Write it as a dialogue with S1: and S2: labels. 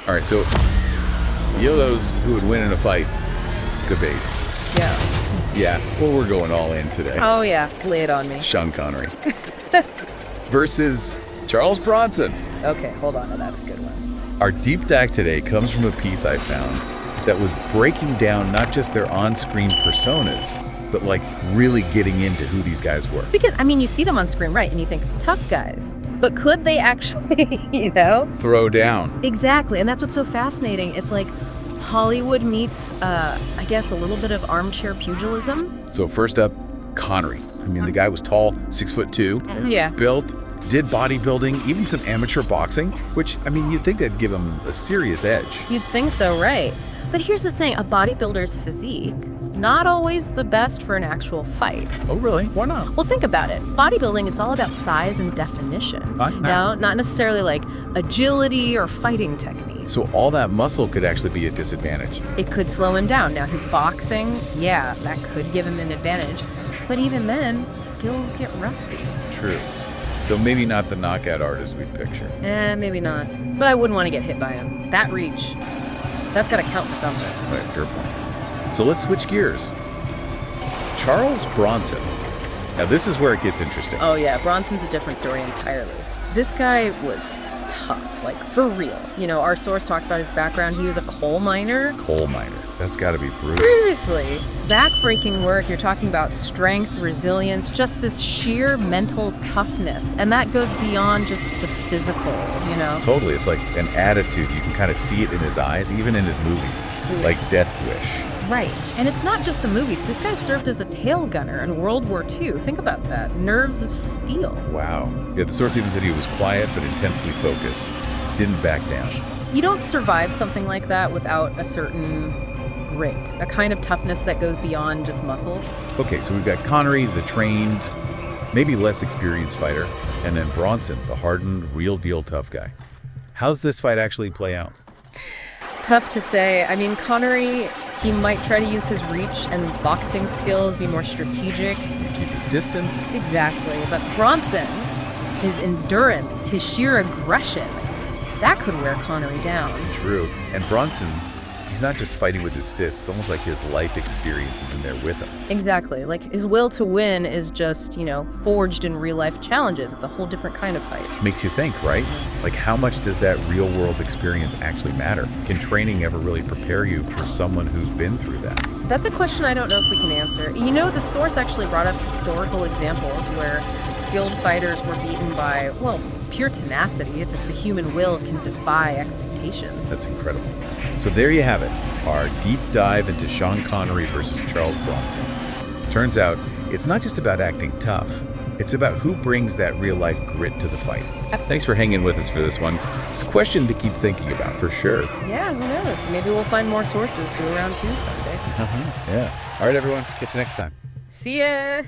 S1: All right, so you know those who would win in a fight debates.
S2: Yeah.
S1: Yeah, well, we're going all in today.
S2: Oh, yeah. Lay it on me.
S1: Sean Connery versus Charles Bronson.
S2: Okay, hold on. Now that's a good one.
S1: Our deep dive today comes from a piece I found that was breaking down not just their on-screen personas, but like really getting into who these guys were.
S2: Because, I mean, you see them on screen, right? And you think, tough guys. But could they actually,
S1: Throw down.
S2: Exactly. And that's what's so fascinating. It's like Hollywood meets, I guess, a little bit of armchair pugilism.
S1: So first up, Connery. I mean, the guy was tall, 6'2",
S2: Yeah.
S1: built, did bodybuilding, even some amateur boxing, which, I mean, you'd think that'd give him a serious edge.
S2: You'd think so, right? But here's the thing, a bodybuilder's physique, not always the best for an actual fight.
S1: Oh, really? Why not?
S2: Well, think about it. Bodybuilding, it's all about size and definition.
S1: No.
S2: Not necessarily like agility or fighting technique.
S1: So all that muscle could actually be a disadvantage.
S2: It could slow him down. Now, his boxing, yeah, that could give him an advantage. But even then, skills get rusty.
S1: True. So maybe not the knockout artist we'd picture.
S2: Maybe not. But I wouldn't want to get hit by him. That reach, that's got to count for something.
S1: Right, fair point. So let's switch gears. Charles Bronson. Now this is where it gets interesting.
S2: Oh yeah, Bronson's a different story entirely. This guy was tough, like for real. You know, our source talked about his background. He was a coal miner.
S1: Coal miner. That's got to be brutal.
S2: Seriously. Backbreaking work, you're talking about strength, resilience, just this sheer mental toughness. And that goes beyond just the physical, you know?
S1: Totally. It's like an attitude. You can kind of see it in his eyes, even in his movies, like Death Wish.
S2: Right. And it's not just the movies. This guy served as a tail gunner in World War II. Think about that. Nerves of steel.
S1: Wow. Yeah, the source even said he was quiet but intensely focused. Didn't back down.
S2: You don't survive something like that without a certain grit, a kind of toughness that goes beyond just muscles.
S1: Okay, so we've got Connery, the trained, maybe less experienced fighter, and then Bronson, the hardened, real-deal tough guy. How's this fight actually play out?
S2: Tough to say. I mean, Connery, he might try to use his reach and boxing skills, be more strategic.
S1: Keep his distance.
S2: Exactly. But Bronson, his endurance, his sheer aggression, that could wear Connery down.
S1: True. And Bronson, he's not just fighting with his fists. It's almost like his life experience is in there with him.
S2: Exactly. Like, his will to win is just, forged in real-life challenges. It's a whole different kind of fight.
S1: Makes you think, right? Like, how much does that real-world experience actually matter? Can training ever really prepare you for someone who's been through that?
S2: That's a question I don't know if we can answer. The source actually brought up historical examples where skilled fighters were beaten by, pure tenacity. It's like the human will can defy expectations.
S1: That's incredible. So there you have it, our deep dive into Sean Connery versus Charles Bronson. Turns out, it's not just about acting tough. It's about who brings that real-life grit to the fight. Thanks for hanging with us for this one. It's a question to keep thinking about, for sure.
S2: Yeah, who knows? Maybe we'll find more sources to go around to someday.
S1: Yeah. All right, everyone. Catch you next time.
S2: See ya!